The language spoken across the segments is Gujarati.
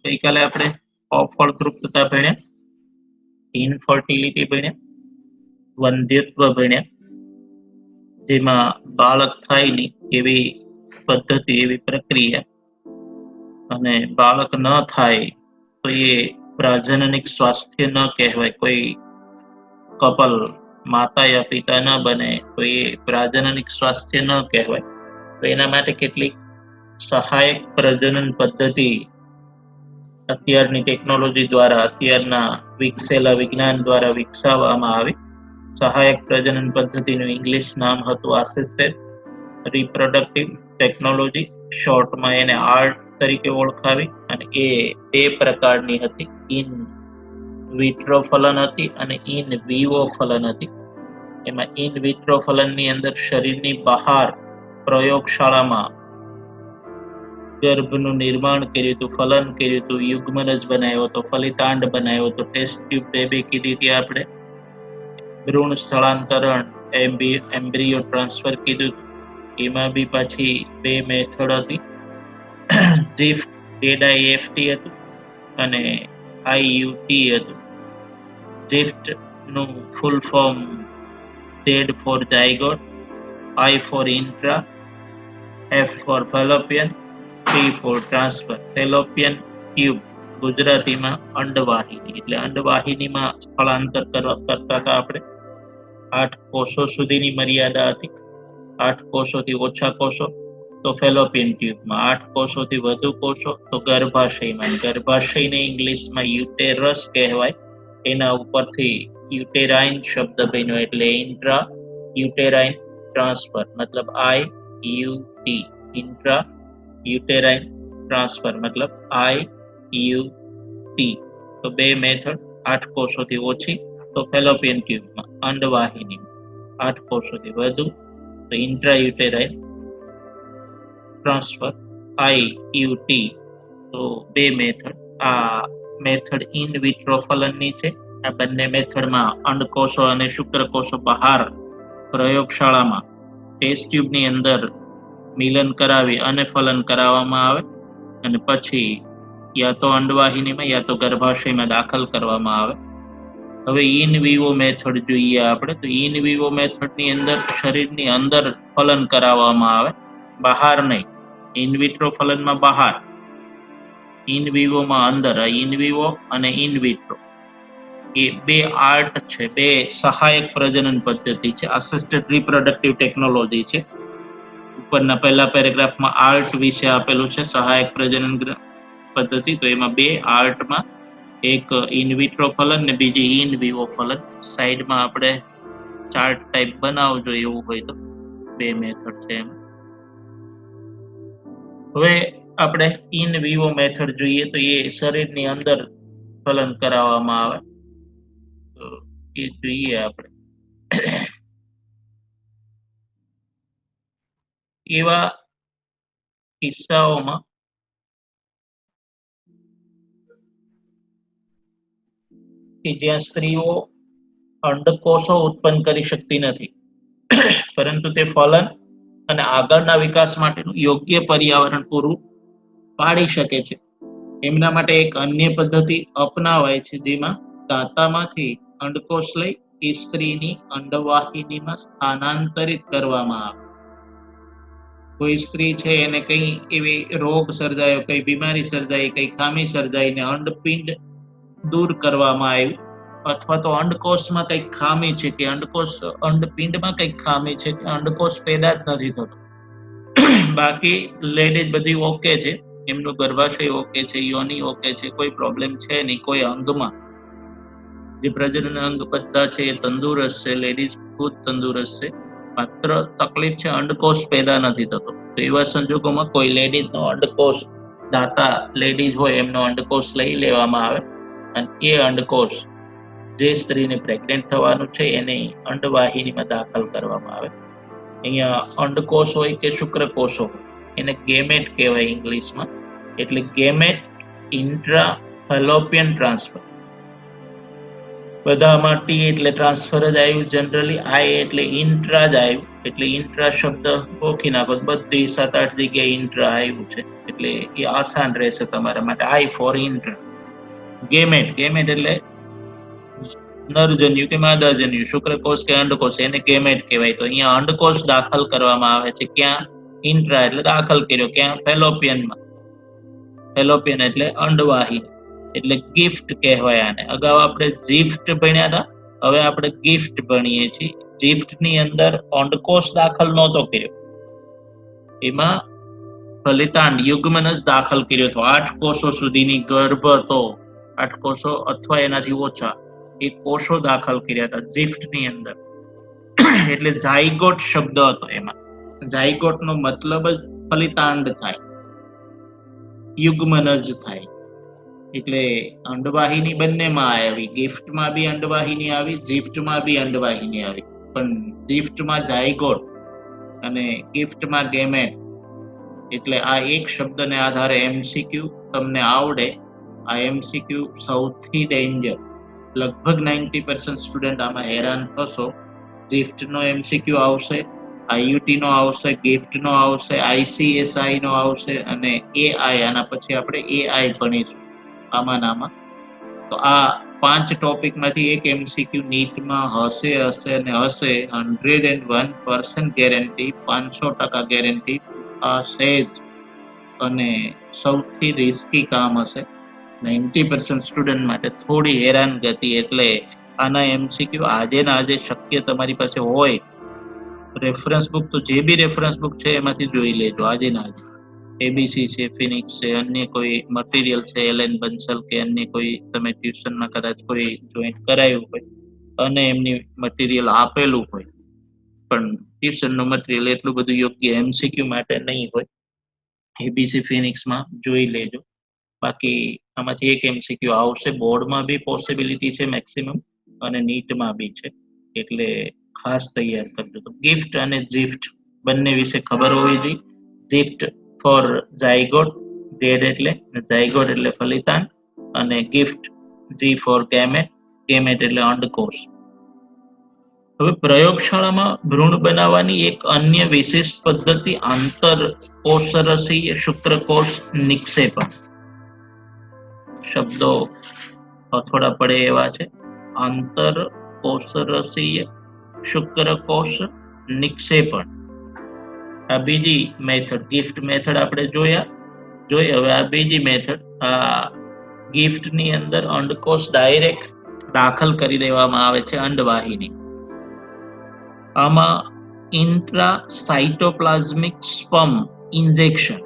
ગઈકાલે આપણે અફળદ્રુપતા ભણ્યા, ઇનફર્ટિલિટી ભણ્યા, વંધ્યત્વ ભણ્યા, જેમાં બાળક થાય નહીં એવી પદ્ધતિ, એવી પ્રક્રિયા, અને બાળક ન થાય તો એ પ્રજનનિક સ્વાસ્થ્ય ન કહેવાય. કોઈ કપલ માતા યા પિતા ન બને તો એ પ્રજનનિક સ્વાસ્થ્ય ન કહેવાય. તો એના માટે કેટલીક સહાયક પ્રજનન પદ્ધતિ અત્યારની ટેકનોલોજી દ્વારા, અત્યારના વિકસેલા વિજ્ઞાન દ્વારા વિકસાવવામાં આવી. સહાયક પ્રજનન પદ્ધતિનું ઇંગ્લિશ નામ હતું આસિસ્ટેડ રિપ્રોડક્ટિવ ટેકનોલોજી, શોર્ટમાં એને આર્ટ તરીકે ઓળખાવી. અને એ બે પ્રકારની હતી, ઇન વિટ્રો ફલન હતી અને ઇન વિવો ફલન હતી. એમાં ઇન વિટ્રો ફલનની અંદર શરીરની બહાર પ્રયોગશાળામાં ગર્ભનું નિર્માણ કર્યું હતું, ફલન કર્યું હતું, યુગ્મનજ બનાવ્યો હતો, ફલિતાંડ બનાવ્યો હતો, ટેસ્ટ ટ્યુબ બેબી કીધી હતી આપણે, ભ્રૂણ સ્થળાંતરણ, એમ્બ્રિયો ટ્રાન્સફર કીધું. એમાં બી પાછી બે મેથડ હતી, જીફ્ટ ZIFT હતું અને IUT હતું. જીફ્ટ નું full form Z for zygote, I for intra, F for fallopian, T for transfer. Fallopian tube ગુજરાતીમાં અંડવાહિની, એટલે અંડવાહિનીમાં સ્થળાંતર કરતા હતા આપણે. 8 કોષો સુધીની મર્યાદા હતી. 8 કોષોથી ઓછા કોષો તો ફેલોપિયન ટ્યુબમાં, 8 કોષોથી વધુ કોષો તો ગર્ભાશયમાં. ગર્ભાશયને ઇંગ્લિશમાં યુટેરસ કહેવાય. એના ઉપરથી યુટેરાઇન શબ્દ બન્યો, એટલે ઇન્ટ્રા યુટેરાઇન ટ્રાન્સફર, મતલબ IUT, ઇન્ટ્રા યુટેરાઇન ટ્રાન્સફર મતલબ IUT. તો બે મેથડ, 8 કોષોથી ઓછી તો ફેલોપિયન ટ્યુબમાં, અંડવાહિનીમાં 8 કોષોથી વધુ તો ઇન્ટ્રાયુટેરાઇન ટ્રાન્સફર IUT. તો બે મેથડ. આ મેથડ ઇન વિટ્રો ફલનની છે. આ બંને મેથડમાં અંડકોષો અને શુક્રકોષો બહાર પ્રયોગશાળામાં ટેસ્ટ ટ્યુબની અંદર મિલન કરાવી અને ફલન કરાવવામાં આવે અને પછી યા તો અંડવાહિનીમાં યા તો ગર્ભાશયમાં દાખલ કરવામાં આવે. હવે ઇન વિવો મેથડ જોઈએ આપણે, તો ઇન વિવો મેથડની અંદર શરીરની અંદર ફલન કરાવવામાં આવે, બહાર નહીં. ઇન વિટ્રો ફલનમાં બહાર, ઇન વિવોમાં અંદર. આ ઇન વિવો અને ઇન વિટ્રો એ બે આર્ટ છે, બે સહાયક પ્રજનન પદ્ધતિ છે, આસિસ્ટેડ રિપ્રોડક્ટિવ ટેકનોલોજી છે. ઉપરના પહેલા પેરેગ્રાફમાં આર્ટ વિશે આપેલું છે, સહાયક પ્રજનન પદ્ધતિ. તો એમાં બે આર્ટમાં એક ઇન વિટ્રો ફલન ને બીજી ઇન વિવો ફલન. સાઈડમાં આપણે ચાર્ટ ટાઈપ બનાવજો એવું હોય તો. બે મેથડ છે એમ. હવે આપણે ઇન વિવો મેથડ જોઈએ તો એ શરીરની અંદર ફલન કરાવવામાં આવે. તો એ જોઈએ આપણે. એવા કિસ્સાઓમાં કે જ્યાં સ્ત્રીઓ અંડકોષો ઉત્પન્ન કરી શકતી નથી, પરંતુ તે ફલન અને આગળના વિકાસ માટેનું યોગ્ય પર્યાવરણ પૂરું પાડી શકે છે. એમના માટે એક અન્ય પદ્ધતિ અપનાવાય છે, જેમાં દાંતામાંથી અંડકોષ લઈ એ સ્ત્રીની અંડવાહિનીમાં સ્થાનાંતરિત કરવામાં આવે. કોઈ સ્ત્રી છે એને કઈ એવી રોગ સર્જાયો, કઈ બીમારી સર્જાઈ, કઈ ખામી સર્જાઈ ને અંડપિંડ દૂર કરવામાં આવી, અથવા તો અંડકોષમાં કઈક ખામી છે કે અંડપિંડમાં કઈક ખામી છે કે અંડકોષ પેદા જ નથી થતો. બાકી લેડીઝ બધી ઓકે છે, એમનું ગર્ભાશય ઓકે છે, યોની ઓકે છે, કોઈ પ્રોબ્લેમ છે નહીં. કોઈ અંગમાં જે પ્રજનન અંગ બધા છે એ તંદુરસ્ત છે, લેડીઝ ખુદ તંદુરસ્ત છે, માત્ર તકલીફ છે અંડકોષ પેદા નથી થતો. તો એવા સંજોગોમાં કોઈ લેડીઝનો અંડકોષ, દાતા લેડીઝ હોય એમનો અંડકોષ લઈ લેવામાં આવે અને એ અંડકોષ જે સ્ત્રીને પ્રેગ્નેન્ટ થવાનું છે એની અંડવાહિનીમાં દાખલ કરવામાં આવે. અહીંયા અંડકોષ હોય કે શુક્રકોષો હોય એને ગેમેટ કહેવાય ઇંગ્લિશમાં. એટલે ગેમેટ ઇન્ટ્રા ફેલોપિયન ટ્રાન્સફર. બધામાં T એટલે ટ્રાન્સફર જ આવ્યું, જનરલી I એટલે ઇન્ટ્રા જ આવ્યું. એટલે ઇન્ટ્રા શબ્દ ઓળખી નાખો, બધી 7-8 જગ્યાએ ઇન્ટ્રા આવ્યું છે એટલે એ આસાન રહેશે તમારા માટે. આઈ ફોર ઇન્ટ્રા. ગેમેટ, ગેમેટ એટલે નરજન્યુ કે માદાજન્યુ, શુક્રકોષ કે અંડકોષ, એને ગેમેટ કહેવાય. તો અહીંયા અંડકોષ દાખલ કરવામાં આવે છે. ક્યાં? ઇન્ટ્રા એટલે દાખલ કર્યો. ક્યાં? ફેલોપિયનમાં. ફેલોપિયન એટલે અંડવાહી, એટલે ગિફ્ટ કહેવાય આને. અગાઉ આપણે જીફ્ટ ભણ્યા હતા, હવે આપણે ગિફ્ટ ભણીએ છીએ. જીફ્ટ ની અંદર અંડકોષ દાખલ નહોતો કર્યો, એમાં ફલિતાંડ યુગ્મનજ દાખલ કર્યો હતો. 8 કોષો સુધીની ગર્ભ હતો, 8 કોષો અથવા એનાથી ઓછા એ કોષો દાખલ કર્યા હતા જીફ્ટ ની અંદર. એટલે ઝાયગોટ શબ્દ હતો એમાં. ઝાયગોટ નો મતલબ જ ફલિતાંડ થાય, યુગ્મનજ થાય. એટલે અંડવાહિની બંનેમાં આવી, ગિફ્ટમાં બી અંડવાહિની આવી, જીફ્ટમાં બી અંડવાહિની આવી. પણ જીફ્ટમાં ઝાયગોટ અને ગિફ્ટમાં ગેમેટ. એટલે આ એક શબ્દને આધારે એમસીક્યુ તમને આવડે. આ એમસીક્યુ સૌથી ડેન્જર. લગભગ 90% સ્ટુડન્ટ આમાં હેરાન થશો. જીફ્ટ નો એમસીક્યુ આવશે, આઈયુટી નો આવશે, ગિફ્ટ નો આવશે, આઈસીએસઆઈ નો આવશે અને એઆઈ. આના પછી આપણે એઆઈ ભણીશું આમાં. તો આ 5 ટોપિકમાંથી એક એમસીક્યુ નીટમાં હશે અને હશે. 101% ગેરંટી, 500% ગેરંટી. આ સહેજ અને સૌથી રિસ્કી કામ હશે 90% સ્ટુડન્ટ માટે. થોડી હેરાનગતિ. એટલે આના એમસીક્યુ આજે ને આજે શક્ય તમારી પાસે હોય, રેફરન્સ બુક તો જે બી રેફરન્સ બુક છે એમાંથી જોઈ લેજો આજે ને આજે. એબીસી છે, ફિનિક્સ છે, અન્ય કોઈ મટીરિયલ છે, એલએન બંસલ કે અન્ય કોઈ તમે ટ્યુશનમાં કદાચ કોઈ જોઈન્ટ કરાયું હોય અને એમની મટીરિયલ આપેલું હોય, પણ ટ્યુશનનું મટીરિયલ એટલું બધું યોગ્ય એમસીક્યુ માટે નહીં હોય, એબીસી ફિનિક્સમાં જોઈ લેજો. બાકી આમાંથી એક એમસીક્યુ આવશે. બોર્ડમાં બી પોસિબિલિટી છે મેક્સિમમ અને નીટમાં બી છે, એટલે ખાસ તૈયાર કરજો. તો ગિફ્ટ અને જીફ્ટ બંને વિશે ખબર હોવી જોઈએ. જીફ્ટ ફોર ઝાયગોટ, ઝેડ એટલે ઝાયગોટ એટલે ફલિતાંડ, અને gift G four gamete, gamete એટલે અંડકોષ. હવે પ્રયોગશાળામાં ભ્રૂણ બનાવવાની એક અન્ય વિશિષ્ટ પદ્ધતિ આંતરકોષરસીય શુક્રકોષ નિક્ષેપણ. શબ્દો થોડા પડે એવા છે. આંતરકોષરસીય શુક્રકોષ નિક્ષેપણ. આ બીજી મેથડ. ગિફ્ટ મેથડ આપણે જોઈ. હવે આ બીજી મેથડ. આ ગિફ્ટ ની અંદર અંડકોષ ડાયરેક્ટ દાખલ કરી દેવામાં આવે છે અંડવાહિની. આમાં ઇન્ટ્રાસાઇટોપ્લાઝમિક સ્પર્મ ઇન્જેક્શન.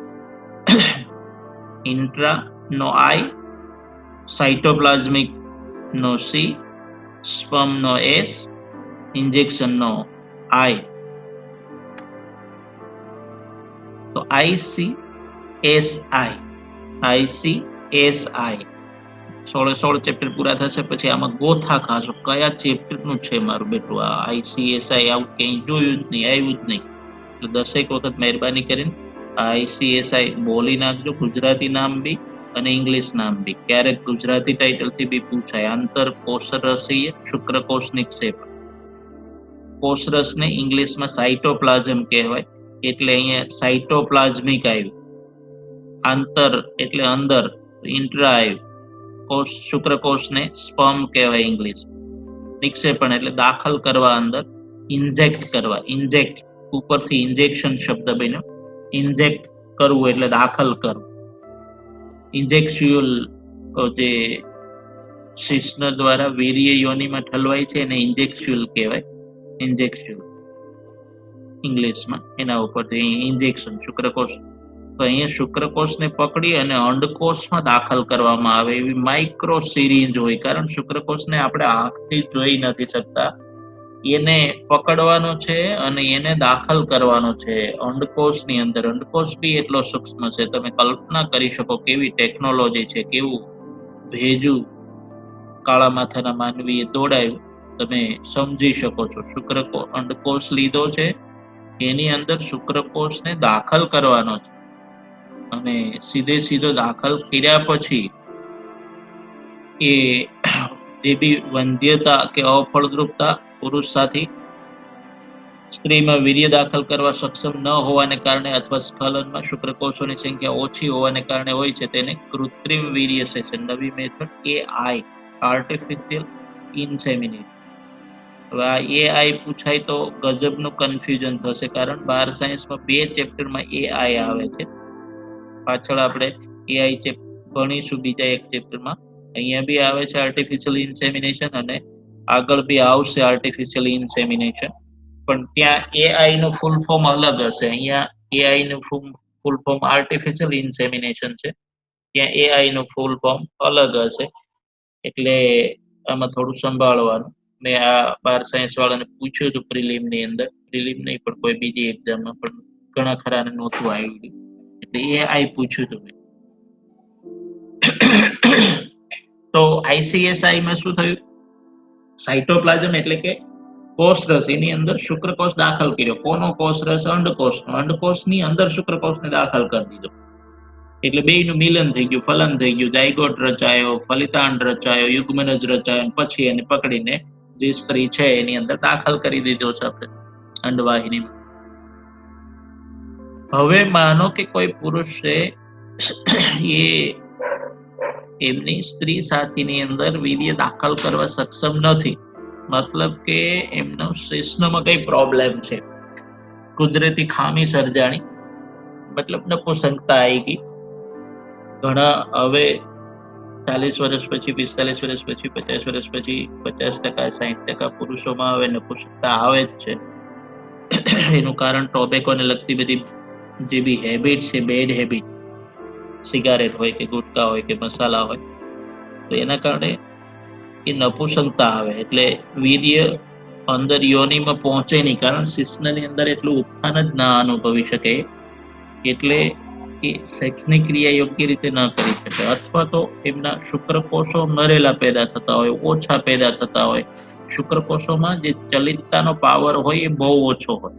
ઇન્ટ્રા નો આઈ, સાઇટોપ્લાઝમિક નો સી, સ્પર્મ નો એસ, ઇન્જેક્શન નો આઈ. તો આઈસીએસઆઈ 16 ચેપ્ટર પૂરા થશે પછી આમાં ગોથા ખાશો કયા ચેપ્ટર નું છે મારું બેટું આ આઈસીએસઆઈ. આવું ક્યાંય જોયું જ નહીં, આવ્યું જ નહીં. એટલે 10 વખત મહેરબાની કરીને આઈસીએસઆઈ બોલી નાખજો, ગુજરાતી નામ બી અને ઇંગ્લિશ નામ બી. ક્યારેક ગુજરાતી ટાઇટલ થી બી પૂછાય. આંતરકોષરસીય શુક્રકોષ નિક્ષેપણ. કોષરસને ઇંગ્લિશમાં સાઇટોપ્લાઝમ કહેવાય, એટલે અહીંયા સાઇટોપ્લાઝમિક આવ્યું. આંતર એટલે અંદર, ઇન્ટ્રા આવ્યું. શુક્રકોષને સ્પર્મ કહેવાય ઇંગ્લિશ. નિક્ષેપણ એટલે દાખલ કરવા અંદર, ઇન્જેક્ટ કરવા. ઇન્જેક્ટ ઉપરથી ઇન્જેક્શન શબ્દ બન્યો. ઇન્જેક્ટ કરવું એટલે દાખલ કરવું. ઇન્જેક્સ્યુઅલ જે શિશ્ન દ્વારા વીર્ય યોનિમાં ઠલવાય છે એને ઇન્જેક્સ્યુઅલ કહેવાય. ઇન્જેક્સ્યુઅલ ઇંગ્લિશમાં. એના ઉપરથી ઇન્જેક્શન શુક્રકોષ. તો અહીંયા શુક્રકોષને પકડી અને અંડકોષમાં દાખલ કરવામાં આવે એવી માઇક્રો સિરીંજ હોય. કારણ શુક્રકોષને આપણે આંખથી જોઈ નથી શકતા, એને પકડવાનો છે અને એને દાખલ કરવાનો છે અંડકોષની અંદર. અંડકોષ બી એટલો સૂક્ષ્મ છે, તમે કલ્પના કરી શકો કેવી ટેકનોલોજી છે, કેવું ભેજું કાળા માથાના માનવીએ દોડાયું, તમે સમજી શકો છો. અંડકોષ લીધો છે, એની અંદર શુક્રકોષને દાખલ કરવાનો છે અને સીધો દાખલ કર્યા પછી એ જે બી વંધ્યતા કે અફળદ્રુપતા પુરુષ સાથી સ્ત્રીમાં વીર્ય દાખલ કરવા સક્ષમ ન હોવાને કારણે અથવા સ્ખલનમાં શુક્રકોષોની સંખ્યા ઓછી હોવાને કારણે હોય છે તેને કૃત્રિમ વીર્ય સેચન, નવી મેથડ AI, આર્ટિફિશિયલ ઇન્સેમિનેશન. હવે આ AI પૂછાય તો ગજબનું કન્ફ્યુઝન થશે, કારણ 12 સાયન્સમાં 2 ચેપ્ટરમાં AI આવે છે. પાછળ આપણે AI ભણીશું બીજા એક ચેપ્ટરમાં. અહીંયા બી આવે છે આર્ટિફિશિયલ ઇન્સેમિનેશન અને આગળ બી આવશે આર્ટિફિશિયલ ઇન્સેમિનેશન, પણ ત્યાં AI નું ફૂલ ફોર્મ અલગ હશે. અહીંયા AI નું ફૂલ ફોર્મ આર્ટિફિશિયલ ઇન્સેમિનેશન છે, ત્યાં AI નું ફૂલ ફોર્મ અલગ હશે. એટલે આમાં થોડું સંભાળવાનું. મેં આ 12 સાયન્સ વાળાને પૂછ્યું હતું પ્રિલિમની અંદર, પ્રિલિમ નહીં પણ કોઈ બીજી એક્ઝામમાં, પણ ઘણા ખરાને નહોતું આવ્યું, એટલે AI પૂછ્યું હતું મેં. તો ICSI માં શું થયું, સાઇટોપ્લાઝમ એટલે કે કોષરસ, એની અંદર શુક્રકોષ દાખલ કર્યો. કોનો કોષરસ? અંડકોષનો. અંડકોષની અંદર શુક્રકોષને દાખલ કરી દીધો. એટલે બેયનું મિલન થઈ ગયું, ફલન થઈ ગયું, ઝાયગોટ રચાયો, ફલિતાંડ રચાયો, યુગ્મનજ રચાયો, પછી એને પકડીને જે સ્ત્રી છે એની અંદર દાખલ કરી દીધો છે આપણે અંડવાહિનીમાં. હવે માનો કે કોઈ પુરુષે એ એમની સ્ત્રી સાથીની અંદર વીર્ય દાખલ કરવા સક્ષમ નથી, મતલબ કે એમનો શિશ્નમાં કઈ પ્રોબ્લેમ છે, કુદરતી ખામી સર્જાણી, મતલબ નપુંસકતા આવી ગઈ. ઘણા હવે 40 વર્ષ પછી, 45 વર્ષ પછી, 50 વર્ષ પછી 50%, 60% પુરુષોમાં હવે નપુંસકતા આવે જ છે. એનું કારણ ટોબેકોને લગતી બધી જે બી હેબિટ છે, બેડ હેબિટ, સિગારેટ હોય કે ગુટકા હોય કે મસાલા હોય, તો એના કારણે એ નપુંસકતા આવે. એટલે વીર્ય અંદર યોનિમાં પહોંચે નહીં, કારણ શિશ્નની અંદર એટલું ઉત્થાન જ ના અનુભવી શકે, એટલે એ સેક્સની ક્રિયા યોગ્ય રીતે ન કરી શકે, અથવા તો એમના શુક્રકોષો નરેલા પેદા થતા હોય, ઓછા પેદા થતા હોય, શુક્રકોષોમાં જે ચલિતતાનો પાવર હોય એ બહુ ઓછો હોય.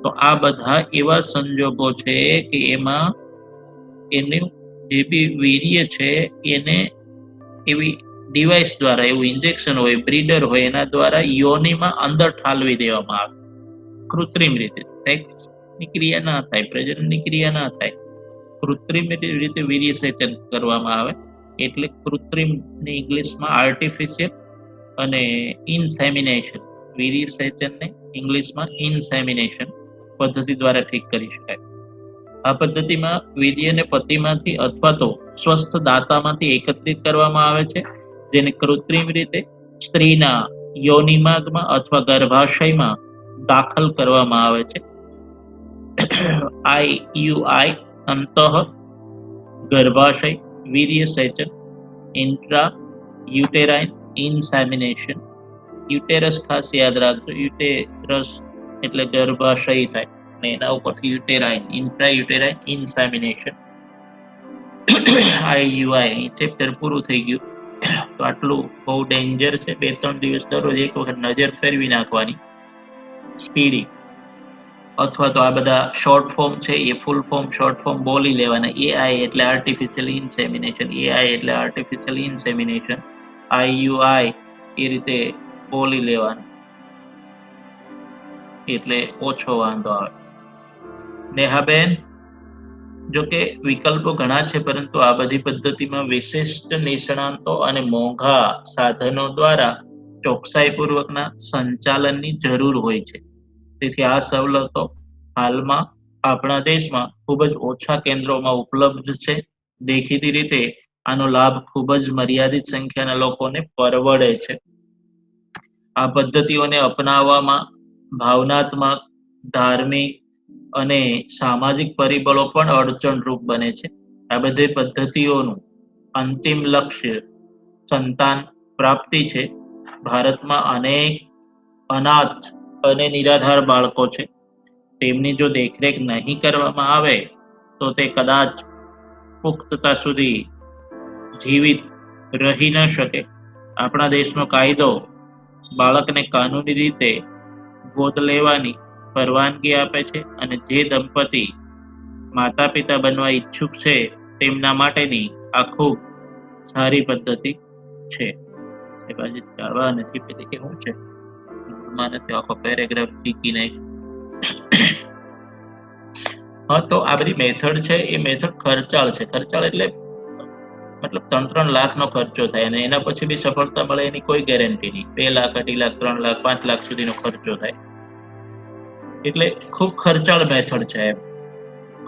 તો આ બધા એવા સંજોગો છે કે એમાં એનું જે બી વીર્ય છે એને એવી ડિવાઇસ દ્વારા, એવું ઇન્જેક્શન હોય, બ્રીડર હોય, એના દ્વારા યોનિમાં અંદર ઠાલવી દેવામાં આવે કૃત્રિમ રીતે. સેક્સની ક્રિયા ના થાય, પ્રજનનની ક્રિયા ના થાય, કૃત્રિમ રીતે વીર્ય સેચન કરવામાં આવે, એટલે કૃત્રિમ ને ઇંગ્લિશમાં આર્ટિફિશિયલ અને ઇન્સેમિનેશન. વીર્ય સેચનને ઇંગ્લિશમાં ઇન્સેમિનેશન પદ્ધતિ દ્વારા ઠીક કરી શકાય. આ પદ્ધતિમાં વીર્યને પતિમાંથી અથવા તો સ્વસ્થ દાતામાંથી એકત્રિત કરવામાં આવે છે, જેને કૃત્રિમ રીતે સ્ત્રીના યોનિમાર્ગમાં અથવા ગર્ભાશયમાં દાખલ કરવામાં આવે છે. IUI અંતઃ ગર્ભાશય વીર્ય સેચન, ઇન્ટ્રા યુટેરાઇન ઇન્સેમિનેશન. યુટેરસ ખાસ યાદ રાખજો, યુટેરસ એટલે ગર્ભાશય થાય, અને એના ઉપરથી uterine, intra uterine insemination. IUI chapter પૂરું થઈ ગયું. તો આટલું બહુ ડેન્જર છે. 2-3 દિવસ દરરોજ એક વખત નજર ફેરવી નાખવાની સ્પીડી, અથવા તો આ બધા શોર્ટ ફોર્મ છે એ ફૂલ ફોર્મ શોર્ટ ફોર્મ બોલી લેવાના. AI એટલે આર્ટિફિશિયલ ઇન્સેમિનેશન, AI એટલે આર્ટિફિશિયલ ઇન્સેમિનેશન, IUI એ રીતે બોલી લેવાનું, એટલે ઓછો વાંધો આવે. નેહાબેન, જો કે વિકલ્પો ઘણા છે, પરંતુ આ બધી પદ્ધતિમાં વિશિષ્ટ નિષ્ણાતો અને મોંઘા સાધનો દ્વારા ચોકસાઈપૂર્વકના સંચાલનની જરૂર હોય છે. તેથી આ સવલતો હાલમાં આપણા દેશમાં ખૂબ જ ઓછા કેન્દ્રોમાં ઉપલબ્ધ છે. દેખીતી રીતે આનો લાભ ખૂબ જ મર્યાદિત સંખ્યાના લોકોને પરવડે છે. આ પદ્ધતિઓને અપનાવવામાં ભાવનાત્મક, ધાર્મિક અને સામાજિક પરિબળો પણ અડચણરૂપ બને છે. આ બધી પદ્ધતિઓનું અંતિમ લક્ષ્ય સંતાન પ્રાપ્તિ છે. ભારતમાં અનેક અનાથ અને નિરાધાર બાળકો છે. તેમની જો દેખરેખ નહીં કરવામાં આવે તો તે કદાચ પુખ્તતા સુધી જીવિત રહી ન શકે. આપણા દેશનો કાયદો બાળકને કાનૂની રીતે ગોદ લેવાની પરવાનગી આપે છે, અને જે દંપતી માતા પિતા બનવા ઈચ્છુક છે તેમના માટેની આ ખૂબ સારી પદ્ધતિ છે. એ બાજુ ચાલવા નથી પેલી કે શું છે મૂડમાં નથી, આખો પેરેગ્રાફ ટીકી નાખ. હા, તો આ બધી મેથડ છે એ મેથડ ખર્ચાળ છે. ખર્ચાળ એટલે મતલબ 3-3 લાખનો ખર્ચો થાય અને એના પછી બી સફળતા મળે એની કોઈ ગેરંટી નહીં. 2 લાખ, 2.5 લાખ, 3 લાખ, 5 લાખ સુધીનો ખર્ચો થાય. એટલે ખૂબ ખર્ચાળ મેથડ છે એમ.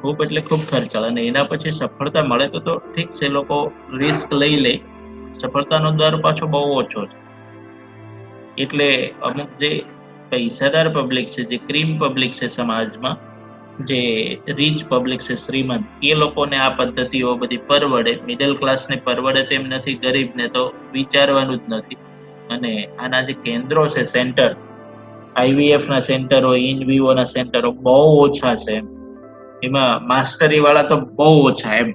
ખૂબ એટલે ખૂબ ખર્ચાળ, અને એના પછી સફળતા મળે તો ઠીક છે, લોકો રિસ્ક લઈ લે. સફળતાનો દર પાછો બહુ ઓછો છે. એટલે અમુક જે પૈસાદાર પબ્લિક છે, જે ક્રીમ પબ્લિક છે સમાજમાં, જે રીચ પબ્લિક છે, શ્રીમંત, એ લોકોને આ પદ્ધતિઓ બધી પરવડે. મિડલ ક્લાસને પરવડે તેમ નથી, ગરીબને તો વિચારવાનું જ નથી. અને આના જે કેન્દ્રો છે, સેન્ટર, IVF ના સેન્ટરો, ઇન વિવો ના સેન્ટરો બહુ ઓછા છે એમ. એમાં માસ્ટરી વાળા તો બહુ ઓછા એમ.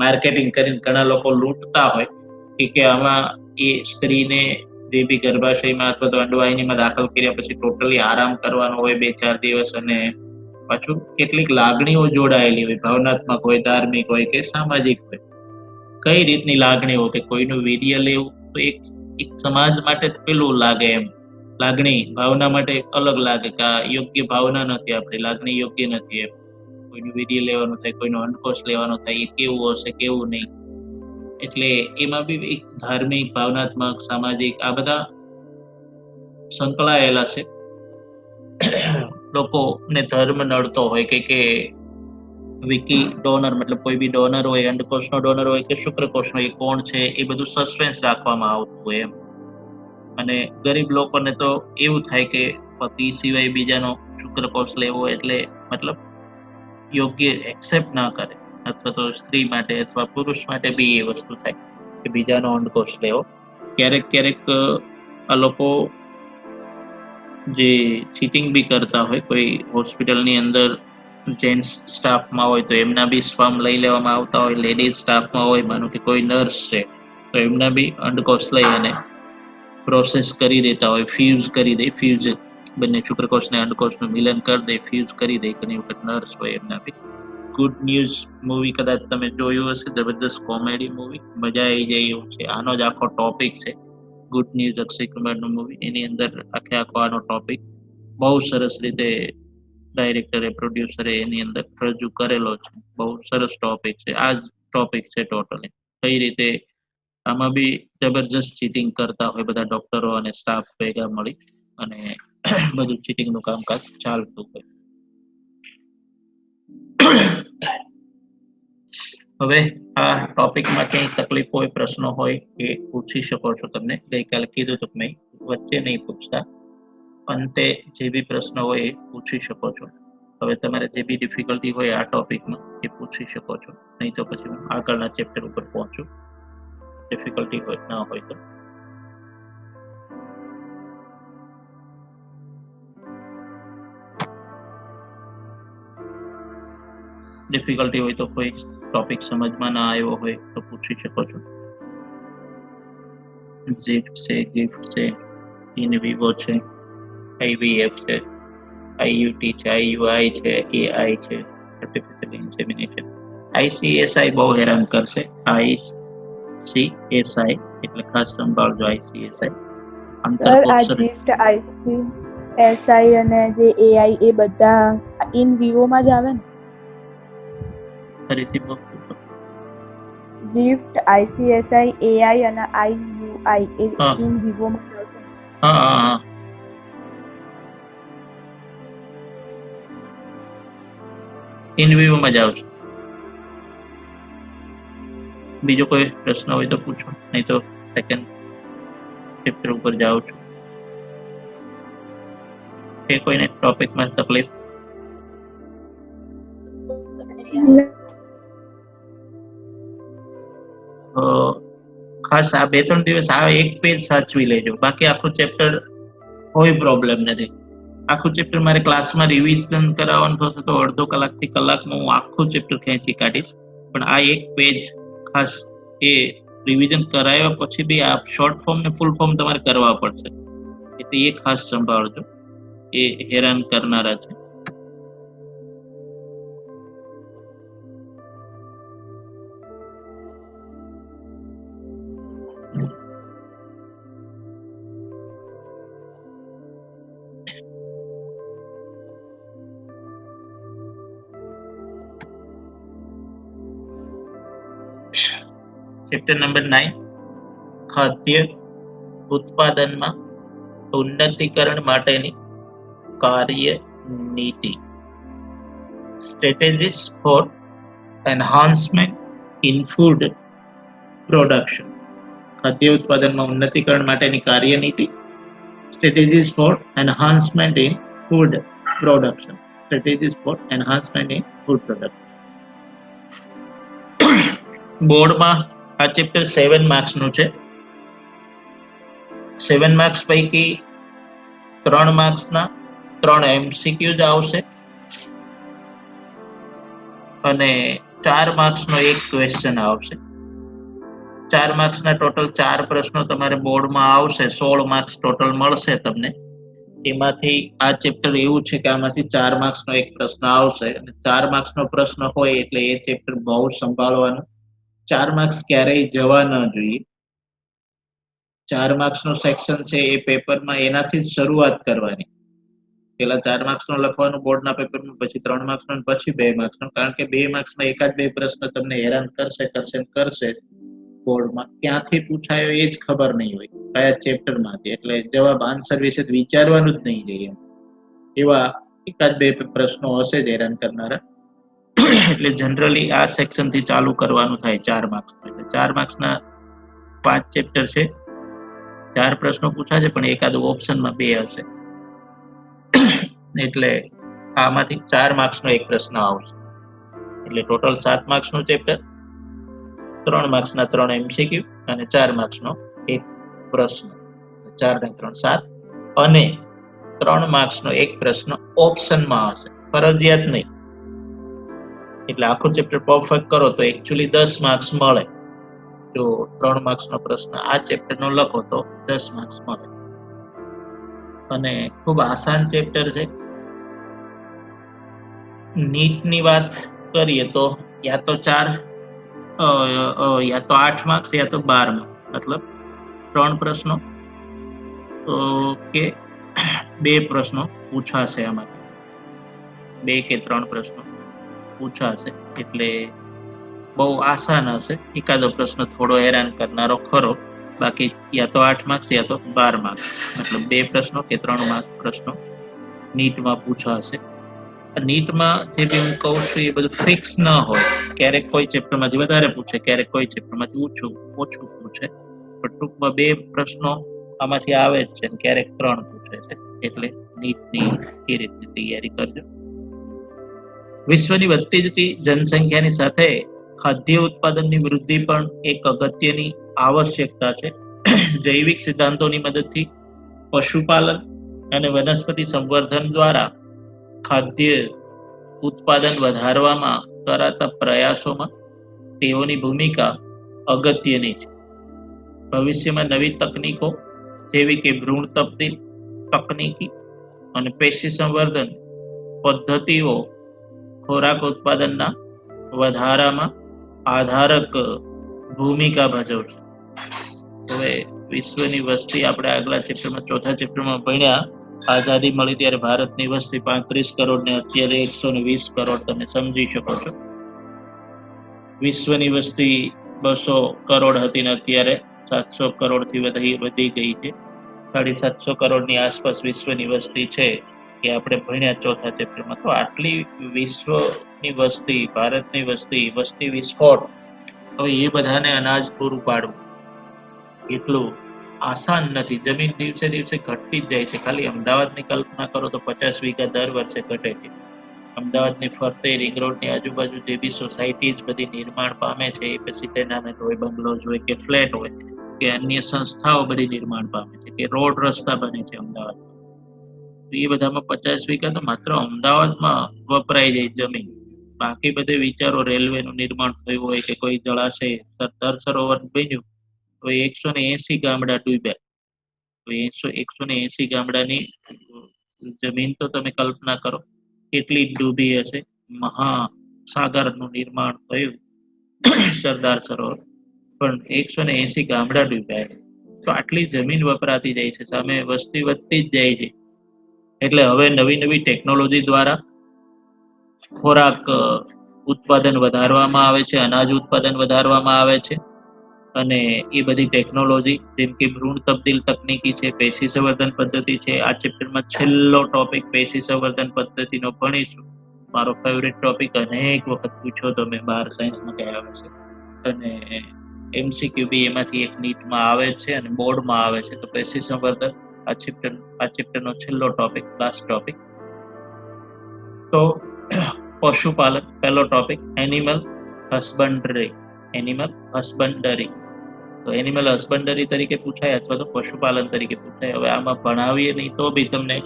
માર્કેટિંગ કરીને ઘણા લોકો લૂંટતા હોય કે આમાં એ સ્ત્રીને જે બી ગર્ભાશયમાં અથવા તો અંડવાહિનીમાં દાખલ કર્યા પછી ટોટલી આરામ કરવાનો હોય 2-4 દિવસ, અને પાછું કેટલીક લાગણીઓ જોડાયેલી હોય, ભાવનાત્મક હોય, ધાર્મિક હોય કે સામાજિક હોય. કઈ રીતની લાગણીઓ, કે કોઈનું વીર્ય લેવું તો એક સમાજ માટે પેલું લાગે એમ, લાગણી ભાવના માટે અલગ લાગે કે આ યોગ્ય ભાવના નથી, આપણી લાગણી યોગ્ય નથી એમ. કોઈનું વીર્ય લેવાનું થાય, કોઈનો અંડકોશ લેવાનો થાય, એ કેવું હશે કેવું નહીં. એટલે એમાં બી એક ધાર્મિક, ભાવનાત્મક, સામાજિક આ બધા સંકળાયેલા છે. લોકોને ધર્મ નડતો હોય કે વિકી ડોનર, મતલબ કોઈ બી ડોનર હોય, અંડકોશનો ડોનર હોય કે શુક્રકોશનો, એ કોણ છે એ બધું સસ્પેન્સ રાખવામાં આવતું હોય એમ. અને ગરીબ લોકોને તો એવું થાય કે પતિ સિવાય બીજાનો શુક્રકોશ લેવો એટલે મતલબ યોગ્ય એક્સેપ્ટ ના કરે, અથવા તો સ્ત્રી માટે અથવા પુરુષ માટે બી એ વસ્તુ થાય કે બીજાનો અંડકોશ લેવો. ક્યારેક ક્યારેક આ લોકો જે ચીટિંગ બી કરતા હોય, કોઈ હોસ્પિટલની અંદર જેન્ટ્સ સ્ટાફમાં હોય તો એમના બી સ્પર્મ લઈ લેવામાં આવતા હોય. લેડીઝ સ્ટાફમાં હોય, માનો કે કોઈ નર્સ છે, તો એમના બી અંડકોશ લઈ અને પ્રોસેસ કરી દેતા હોય, ફ્યુઝ કરી દે. ફ્યુઝ બંને શુક્રકોષને અંડકોષનું મિલન કરી દે, ફ્યુઝ કરી દે. ઘણી વખત નર્સ હોય એમના બી. ગુડ ન્યૂઝ મૂવી કદાચ તમે જોયું હશે, જબરદસ્ત કોમેડી મૂવી, મજા આવી જાય એવું છે. આનો જ આખો ટોપિક છે ગુડ ન્યૂઝ, અક્ષય કુમારનું મૂવી. એની અંદર આખો આનો ટોપિક બહુ સરસ રીતે ડાયરેક્ટરે, પ્રોડ્યુસરે એની અંદર રજૂ કરેલો છે. બહુ સરસ ટોપિક છે. આ જ ટોપિક છે ટોટલી. કઈ રીતે આમાં બી જબરજસ્ત ચીટિંગ કરતા હોય બધા ડોક્ટરો અને સ્ટાફ ભેગા મળી, અને બધું ચીટિંગનું કામકાજ ચાલતું હોય. હવે આ ટોપિકમાં ક્યાંય તકલીફ હોય, પ્રશ્નો હોય એ પૂછી શકો છો. તમને ગઈકાલે કીધું તો મેં, વચ્ચે નહીં પૂછતા, અંતે જે બી પ્રશ્ન હોય એ પૂછી શકો છો. હવે તમારે જે બી ડિફિકલ્ટી હોય આ ટોપિકમાં એ પૂછી શકો છો. નહીં તો પછી હું આગળના ચેપ્ટર ઉપર પહોંચું, ડિફિકલ્ટી હોય ના હોય તો. ડિફિકલ્ટી હોય તો, કોઈ ટોપિક સમજમાં ના આવ્યો હોય તો પૂછી શકો છો. ઝિફ્ટ છે, ગિફ્ટ છે, ઇન વિવો છે, IVF છે, IUT છે, IUI છે, AI છે, આર્ટિફિશિયલ ઇન્સેમિનેશન. ICSI બહુ હેરાન કરશે. ICSI એટલે ખાસ સંભાળજો. ICSI સર, આ જીફ્ટ, ICSI અને જે AI એ બધા ઇન વિવોમાં જ આવે ને? ફરીથી બોલો. જીફ્ટ, ICSI, AI અને IUI એ ઇન વિવોમાં જ આવશે? હા. ઇન વિવોમાં જ આવશે. બીજો કોઈ પ્રશ્ન હોય તો પૂછો, નહીં તો સેકન્ડ ચેપ્ટર ઉપર જાઉં છું. કે કોઈને ટોપિકમાં તકલીફ? ખાસ આ 2-3 દિવસ આ એક પેજ સાચવી લેજો. બાકી આખું ચેપ્ટર કોઈ પ્રોબ્લેમ નથી. આખું ચેપ્ટર મારે ક્લાસમાં રિવિઝન કરાવવાનું થશે તો અડધો કલાકથી કલાકમાં હું આખું ચેપ્ટર ખેંચી કાઢીશ. પણ આ એક પેજ ખાસ એ રિવિઝન કરાવ્યા પછી બી આ શોર્ટ ફોર્મ ને ફૂલ ફોર્મ તમારે કરવા પડશે. એટલે એ ખાસ સંભાળજો, એ હેરાન કરનારા છે. ચેપ્ટર નંબર 9 ખાદ્ય ઉત્પાદનમાં ઉન્નતીકરણ માટેની કાર્યનીતિ, strategies for enhancement in food production. ખાદ્ય ઉત્પાદનમાં ઉન્નતીકરણ માટેની કાર્યનીતિ, strategies for enhancement in food production. Strategies for enhancement in food production. બોર્ડમાં આ ચેપ્ટર 7 માર્ક્સનું છે. 7 માર્ક્સ પૈકી 3 માર્ક્સના 3 MCQs આવશે અને 4 માર્ક્સનો એક ક્વેશ્ચન આવશે. 4 માર્ક્સના ટોટલ 4 પ્રશ્નો તમારે બોર્ડમાં આવશે. 16 માર્ક્સ ટોટલ મળશે તમને. એમાંથી આ ચેપ્ટર એવું છે કે આમાંથી 4 માર્ક્સનો એક પ્રશ્ન આવશે અને 4 માર્ક્સનો પ્રશ્ન હોય એટલે એ ચેપ્ટર બહુ સંભાળવાનું. 4 માર્ક્સ ક્યારેય જવા ન જોઈએ. 4 માર્ક્સનો સેક્શન છે એ પેપરમાં એનાથી જ શરૂઆત કરવાની. પેલા 4 માર્ક્સનો લખવાનું બોર્ડના પેપરમાં, પછી 3 માર્ક્સનો, પછી 2 માર્ક્સનો. કારણ કે 2 માર્ક્સમાં એકાદ 2 પ્રશ્ન તમને હેરાન કરશે બોર્ડમાં. ક્યાંથી પૂછાયો એ જ ખબર નહીં હોય, કયા ચેપ્ટરમાંથી. એટલે જવાબ આન્સર વિશે વિચારવાનું જ નહીં જોઈએ. એવા એકાદ 2 પ્રશ્નો હશે જ હેરાન કરનારા. એટલે જનરલી આ સેક્શનથી ચાલુ કરવાનું થાય 4 માર્ક્સ. એટલે 4 માર્ક્સના 5 ચેપ્ટર છે. 4 પ્રશ્નો પૂછાશે પણ એકાદ ઓપ્શનમાં 2 હશે. એટલે આમાંથી 4 માર્ક્સનો એક પ્રશ્ન આવશે. એટલે ટોટલ 7 માર્ક્સનું ચેપ્ટર, 3 માર્ક્સના 3 MCQ અને 4 માર્ક્સનો એક પ્રશ્ન. 4 ને 3 7 અને 3 માર્ક્સનો એક પ્રશ્ન ઓપ્શનમાં હશે, ફરજિયાત નહીં. એટલે આખું ચેપ્ટર પરફેક્ટ કરો તો એકચ્યુઅલી 10 માર્ક્સ મળે. જો 3 માર્ક્સનો પ્રશ્ન આ ચેપ્ટરનો લખો તો 10 માર્ક્સ મળે. અને ખૂબ આસાન ચેપ્ટર છે. નીટની વાત કરીએ તો યા તો 8 માર્ક્સ યા તો 12 માર્ક્સ, મતલબ 3 પ્રશ્નો કે 2 પ્રશ્નો પૂછાશે. આમાંથી 2 કે 3 પ્રશ્નો પૂછાશે. એટલે બહુ આસાન હશે. એકાદો પ્રશ્ન થોડો હેરાન કરનારો ખરો. બાકી યા તો 8 માર્ક્સ યા તો 12 માર્ક્સ, મતલબ 2 પ્રશ્નો કે 3 માર્ક્સ પ્રશ્નો નીટમાં પૂછાશે. નીટમાં જે બી હું કહું છું એ બધું ફિક્સ ન હોય. ક્યારેક કોઈ ચેપ્ટરમાંથી વધારે પૂછે, ક્યારેક કોઈ ચેપ્ટરમાંથી ઓછું પૂછે. પણ ટૂંકમાં 2 પ્રશ્નો આમાંથી આવે જ છે, ક્યારેક 3 પૂછે છે. એટલે નીટની એ રીતની તૈયારી કરજો. વિશ્વની વધતી જતી જનસંખ્યાની સાથે ખાદ્ય ઉત્પાદનની વૃદ્ધિ પણ એક અગત્યની આવશ્યકતા છે. જૈવિક સિદ્ધાંતોની મદદથી પશુપાલન અને વનસ્પતિ સંવર્ધન દ્વારા ખાદ્ય ઉત્પાદન વધારવામાં કરાતા પ્રયાસોમાં તેઓની ભૂમિકા અગત્યની છે. ભવિષ્યમાં નવી તકનીકો જેવી કે ભ્રૂણ તબદીલ તકનીકી અને પેશી સંવર્ધન પદ્ધતિઓ ખોરાક ઉત્પાદનના વધારામાં આધારક ભૂમિકા ભજવશે. હવે વિશ્વની વસ્તી આપણે આગલા ચેપ્ટરમાં, ચોથા ચેપ્ટરમાં ભણ્યા. આઝાદી મળી ત્યારે ભારતની વસ્તી 35 કરોડ ને અત્યારે 120 કરોડ. તમે સમજી શકો છો. વિશ્વની વસ્તી 200 કરોડ હતી ને અત્યારે 700 કરોડથી વધી ગઈ છે. 750 કરોડની આસપાસ વિશ્વની વસ્તી છે એ આપણે ભણ્યા ચોથા ચેપ્ટરમાં. તો આટલી વિશ્વની વસ્તી, ભારતની વસ્તી વિસ્ફોટ, હવે એ બધાને અનાજ પૂરું પાડવું એટલું આસાન નથી. જમીન દિવસે દિવસે ઘટતી જ જાય છે. ખાલી અમદાવાદની કલ્પના કરો તો 50 વીઘા દર વર્ષે ઘટે છે. અમદાવાદની ફરતે રિંગ રોડની આજુબાજુ જે બી સોસાયટીઝ બધી નિર્માણ પામે છે, એ પછી ટેનામેન્ટ હોય, બંગલોઝ હોય કે ફ્લેટ હોય કે અન્ય સંસ્થાઓ બધી નિર્માણ પામે છે, કે રોડ રસ્તા બને છે અમદાવાદમાં. તો એ બધામાં 50 વીઘા તો માત્ર અમદાવાદમાં વપરાઈ જાય જમીન. બાકી બધે વિચારો, રેલવેનું નિર્માણ થયું હોય કે કોઈ જળાશય, સરદાર સરોવર બન્યું તો 180 ગામડા ડૂબ્યા. તો 180 ગામડાની જમીન તો તમે કલ્પના કરો કેટલી ડૂબી હશે. મહાસાગરનું નિર્માણ થયું સરદાર સરોવર, પણ 180 ગામડા ડૂબ્યા. તો આટલી જમીન વપરાતી જાય છે, સામે વસ્તી વધતી જ જાય છે. એટલે હવે નવી નવી ટેકનોલોજી દ્વારા ખોરાક ઉત્પાદન વધારવામાં આવે છે, અનાજ ઉત્પાદન વધારવામાં આવે છે. અને એ બધી ટેકનોલોજી જેમ કે ભ્રૂણ તબદીલ તકનીકી છે, પેશી સંવર્ધન પદ્ધતિ છે. આ ચેપ્ટરમાં છેલ્લો ટોપિક પેશી સંવર્ધન પદ્ધતિનો ભણીશું. મારો ફેવરેટ ટોપિક, અનેક વખત પૂછો તો મેં 12 સાયન્સમાં ગયા આવે છે અને MCQ બી એમાંથી એક નીટમાં આવે છે અને બોર્ડમાં આવે છે. તો પેશી સંવર્ધન આ ચેપ્ટરનો છેલ્લો ટોપિક, લાસ્ટ ટોપિક. તો પશુપાલન પહેલો ટોપિક, એનિમલ હસબન્ડરી. તો એનિમલ હસબન્ડરી તરીકે પૂછાય અથવા તો પશુપાલન તરીકે પૂછાય. હવે આમાં ભણાવીએ નહીં તો બી તમને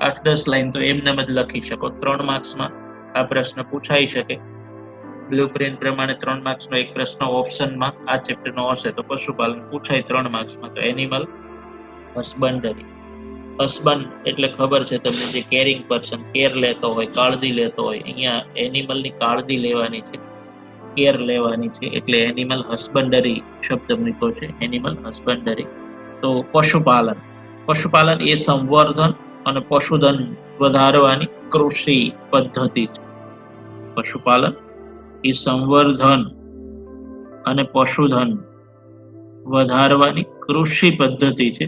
8-10 લાઈન તો એમને જ લખી શકો. 3 માર્ક્સમાં આ પ્રશ્ન પૂછાઈ શકે. બ્લુપ્રિન્ટ પ્રમાણે 3 માર્ક્સનો એક પ્રશ્ન ઓપ્શનમાં આ ચેપ્ટરનો હશે તો પશુપાલન પૂછાય 3 માર્ક્સમાં. તો એનિમલ હસબન્ડરી. હસબન્ડ એટલે ખબર છે તમને, જે કેરિંગ પર્સન, કેર લેતો હોય, કાળજી લેતો હોય. અહીંયા એનિમલની કાળજી લેવાની છે, કેર લેવાની છે, એટલે એનિમલ હસબન્ડરી શબ્દ મૂક્યો છે, એનિમલ હસબન્ડરી. તો પશુપાલન એ સંવર્ધન અને પશુધન વધારવાની કૃષિ પદ્ધતિ છે. પશુપાલન એ સંવર્ધન અને પશુધન વધારવાની કૃષિ પદ્ધતિ છે.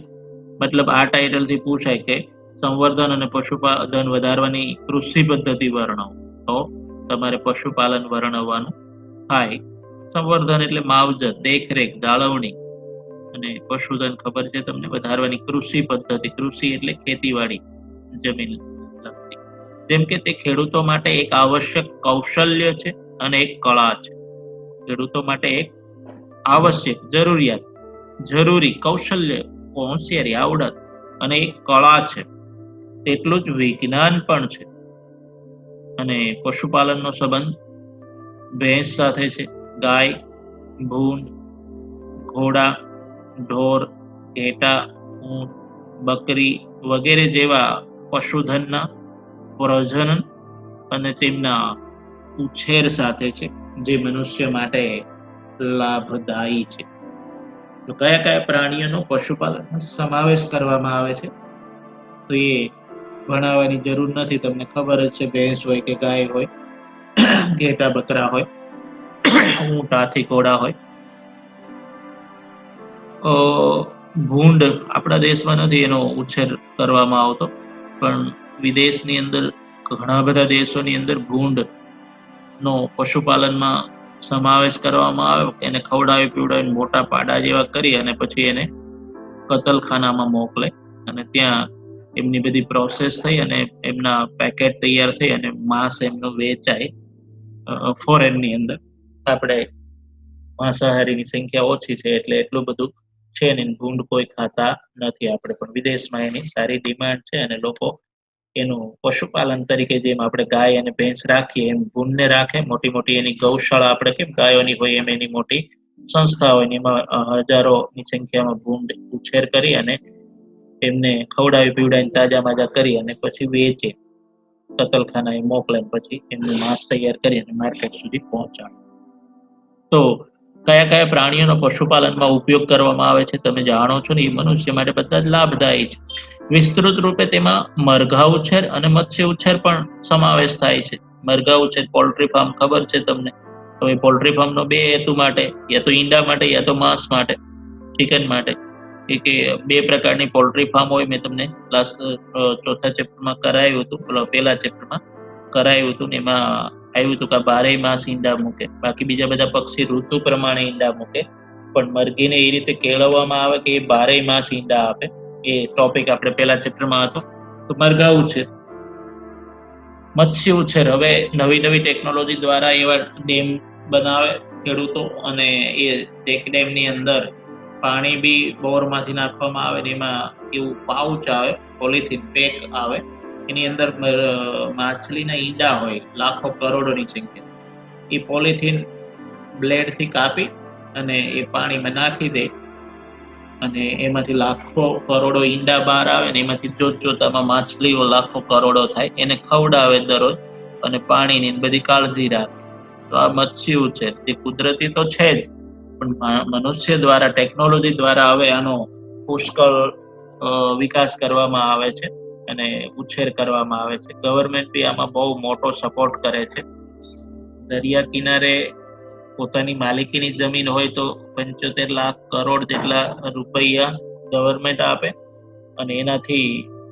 મતલબ આ ટાઇટલ થી પૂછાય કે સંવર્ધન અને પશુપાલન વધારવાની કૃષિ પદ્ધતિ વર્ણવો, તો તમારે પશુપાલન વર્ણવવાનું થાય. સંવર્ધન એટલે માવજત, દેખરેખ, જાળવણી, અને પશુધન ખબર છે તમને, વધારવાની કૃષિ પદ્ધતિ. કૃષિ એટલે ખેતીવાડી, જમીન લગતી. જેમ કે તે ખેડૂતો માટે એક આવશ્યક કૌશલ્ય છે અને એક કળા છે. ખેડૂતો માટે એક આવશ્યક, જરૂરી કૌશલ્ય, હોશિયારી, આવડત અને એક કળા છે. તેટલું જ વિજ્ઞાન પણ છે. અને પશુપાલનનો સંબંધ ભેંસ સાથે છે. ગાય, ભૂંડ, ઘોડા, ઢોર, ઘેટા, ઊંટ, બકરી વગેરે જેવા પશુધનના પ્રજનન અને તેમના ઉછેર સાથે છે, જે મનુષ્ય માટે લાભદાયી છે. તો કયા કયા પ્રાણીઓનો પશુપાલનમાં સમાવેશ કરવામાં આવે છે, તો એ ભણાવવાની જરૂર નથી, તમને ખબર જ છે. ભેંસ હોય કે ગાય હોય, ઘેટા બકરા હોય, ઊંટ, હાથી, ઘોડા હોય. ભૂંડ આપણા દેશમાં નથી એનો ઉછેર કરવામાં આવતો, પણ વિદેશની અંદર, ઘણા બધા દેશોની અંદર ભૂંડ નો પશુપાલનમાં સમાવેશ કરવામાં આવે. એને ખવડાવી પીવડાવીને મોટા પાડા જેવા કરી અને પછી એને કતલખાનામાં મોકલે અને ત્યાં એમની બધી પ્રોસેસ થઈ અને એમના પેકેટ તૈયાર થઈ અને માંસ એમનું વેચાય ફોરેનની અંદર. આપણે માંસાહારીની સંખ્યા ઓછી છે એટલે એટલું બધું છે ને, ભૂંડ કોઈ ખાતા નથી આપણે, પણ વિદેશમાં એની સારી ડિમાન્ડ છે અને લોકો એનું પશુપાલન તરીકે, જેમ આપણે ગાય અને ભેંસ રાખીએ એમ ભૂંડને રાખે. મોટી મોટી એની ગૌશાળા આપણે કેમ ગાયોની હોય એમ એની મોટી સંસ્થા હોય, એમાં હજારોની સંખ્યામાં ભૂંડ ઉછેર કરી અને એમને ખવડાવી પીવડાવીને તાજા માજા કરી અને પછી વેચે, કતલખાનાએ મોકલે, પછી એમનું માંસ તૈયાર કરી અને માર્કેટ સુધી પહોંચાડે. તો કયા કયા પ્રાણીઓનો પશુપાલનમાં ઉપયોગ કરવામાં આવે છે તમે જાણો છો ને, એ મનુષ્ય માટે બધા જ લાભદાયી છે. વિસ્તૃત રૂપે તેમાં મરઘા ઉછેર અને મત્સ્ય ઉછેર પણ સમાવેશ થાય છે. મરઘા ઉછેર, પોલ્ટ્રી ફાર્મ ખબર છે તમને, તો એ પોલ્ટ્રી ફાર્મનો 2 હેતુ માટે, યા તો ઈંડા માટે યા તો માંસ માટે, ચિકન માટે. કે 2 પ્રકારની પોલ્ટ્રી ફાર્મ હોય. મેં તમને ચોથા ચેપ્ટરમાં કરાયું હતું, પહેલા ચેપ્ટરમાં કરાયું હતું ને એમાં આવ્યું હતું કે 12 માસ ઈંડા મૂકે. બાકી બીજા બધા પક્ષી ઋતુ પ્રમાણે ઈંડા મૂકે, પણ મરઘીને એ રીતે કેળવવામાં આવે કે એ 12 માસ ઈંડા આપે. એ ટોપિક આપણે પહેલા ચેપ્ટરમાં હતો. તો મરઘા ઉછેર. મત્સ્ય ઉછેર, હવે નવી નવી ટેકનોલોજી દ્વારા એવા ડેમ બનાવે ખેડૂતો અને એ ટેક ડેમની અંદર પાણી બી બોરમાંથી નાખવામાં આવે ને એમાં એવું પાઉચ આવે, પોલિથીન પેક આવે, એની અંદર માછલીના ઈંડા હોય, લાખો કરોડોની સંખ્યા. એ પોલિથીન બ્લેડથી કાપી અને એ પાણીમાં નાખી દે અને એમાંથી લાખો કરોડો ઈંડા બહાર આવે ને એમાંથી જોતામાં માછલીઓ લાખો કરોડો થાય. એને ખવડાવે દરરોજ અને પાણીની બધી કાળજી રાખે. તો આ મત્સ્ય ઉછેર, જે કુદરતી તો છે જ, પણ મનુષ્ય દ્વારા, ટેકનોલોજી દ્વારા હવે આનો પુષ્કળ વિકાસ કરવામાં આવે છે અને ઉછેર કરવામાં આવે છે. ગવર્મેન્ટ બી આમાં બહુ મોટો સપોર્ટ કરે છે. દરિયા કિનારે પોતાની માલિકીની જમીન હોય તો 75 લાખ કરોડ જેટલા રૂપિયા ગવર્મેન્ટ આપે અને એનાથી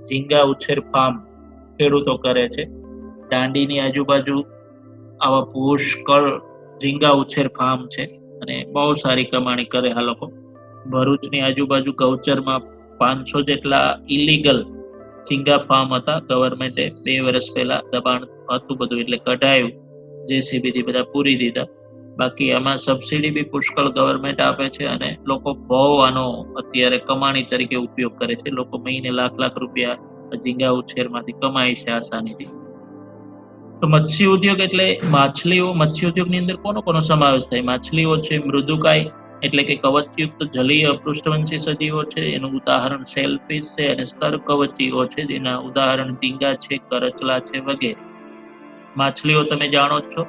ઝીંગા ઉછેર ફાર્મ ખેડૂતો કરે છે. દાંડીની આજુબાજુ આવા પુષ્કળ ઝીંગા ઉછેર ફાર્મ છે અને બહુ સારી કમાણી કરે આ લોકો. ભરૂચની આજુબાજુ ગૌચરમાં 500 જેટલા ઇલીગલ ઝીંગા ફાર્મ હતા. ગવર્મેન્ટે 2 વર્ષ પહેલા દબાણ હતું બધું એટલે કઢાયું, JCB થી બધા પૂરી દીધા. બાકી આમાં સબસિડી બી પુષ્કળ ગવર્મેન્ટ આપે છે અને લોકો બહુ આનો અત્યારે કમાણી તરીકે ઉપયોગ કરે છે. લોકો મહિને લાખ રૂપિયા ઝીંગા ઉછેરમાંથી કમાય છે આસાનીથી. તો મત્સ્ય ઉદ્યોગ એટલે માછલીઓ. મત્સ્ય ઉદ્યોગની અંદર કોનો સમાવેશ થાય? માછલીઓ છે, મૃદુકાય એટલે કે કવચયુક્ત જલીય પૃષ્ઠવંશી સજીવો છે, એનું ઉદાહરણ શેલફિશ છે, અને સ્તર કવચીઓ છે જેના ઉદાહરણ ઝીંગા છે, કરચલા છે વગેરે. માછલીઓ તમે જાણો જ છો.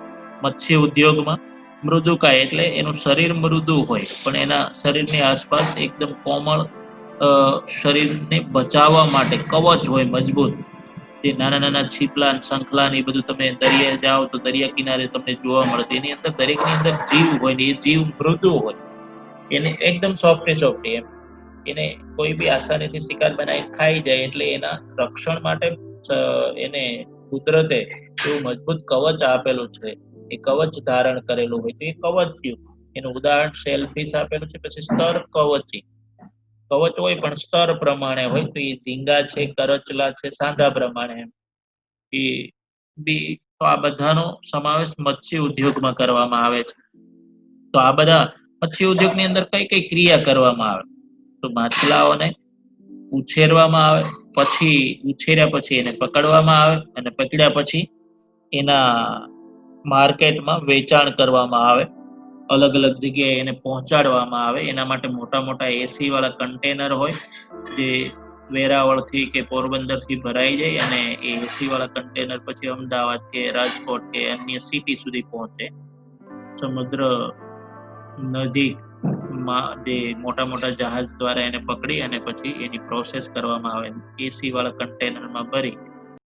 મત્સ્ય ઉદ્યોગમાં મૃદુકાય એટલે એનું શરીર મૃદુ હોય પણ એના શરીરની આસપાસ એકદમ કોમળ શરીરને બચાવવા માટે કવચ હોય મજબૂત. જે નાના છીપલા, શંખલા ને એ બધું તમે દરિયા જાઓ તો દરિયા કિનારે તમને જોવા મળે. એની અંદર દરેકની અંદર જીવ હોય ને એ જીવ મૃદુ હોય, એને એકદમ સોફ્ટી એમ. એને કોઈ બી આસાનીથી શિકાર બનાવી ખાઈ જાય એટલે એના રક્ષણ માટે એને કુદરતે એવું મજબૂત કવચ આપેલું છે. એ કવચ ધારણ કરેલું હોય તો એ કવચયુક્ત. એનું ઉદાહરણ શેલફિશ આપેલું છે. પછી સ્તર કવચી. કવચ હોય પણ સ્તર પ્રમાણે હોય તો એ ઝીંગા છે, કરચલા છે, સાંધા પ્રમાણે એમ. એ બી તો આ બધાનો સમાવેશ મત્સ્ય ઉદ્યોગમાં કરવામાં આવે છે. તો આ બધા મત્સ્ય ઉદ્યોગની અંદર કઈ કઈ ક્રિયા કરવામાં આવે? તો માછલાઓને ઉછેરવામાં આવે, પછી ઉછેર્યા પછી એને પકડવામાં આવે અને પકડ્યા પછી એના માર્કેટમાં વેચાણ કરવામાં આવે. અલગ અલગ જગ્યાએ એને પહોંચાડવામાં આવે. એના માટે મોટા એસી વાળા કન્ટેનર હોય જે વેરાવળથી કે પોરબંદરથી ભરાઈ જાય અને એ એસી વાળા કન્ટેનર પછી અમદાવાદ કે રાજકોટ કે અન્ય સિટી સુધી પહોંચે. સમુદ્ર નજીકમાં જે મોટા જહાજ દ્વારા એને પકડી અને પછી એની પ્રોસેસ કરવામાં આવે. એસી વાળા કન્ટેનરમાં ભરી